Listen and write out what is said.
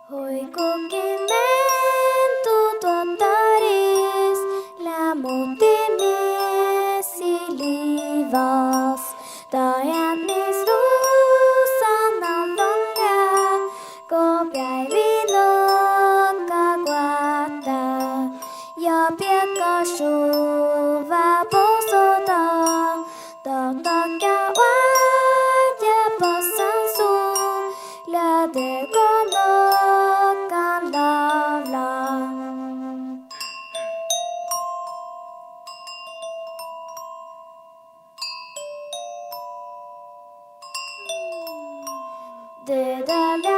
Hoy cogimento totaris la motimis ilivas Dajanis rusan alvanga Kopiai vino kaguata Ja piekka shuva posota Takia waja pasansu La de kono kan lavla De dalia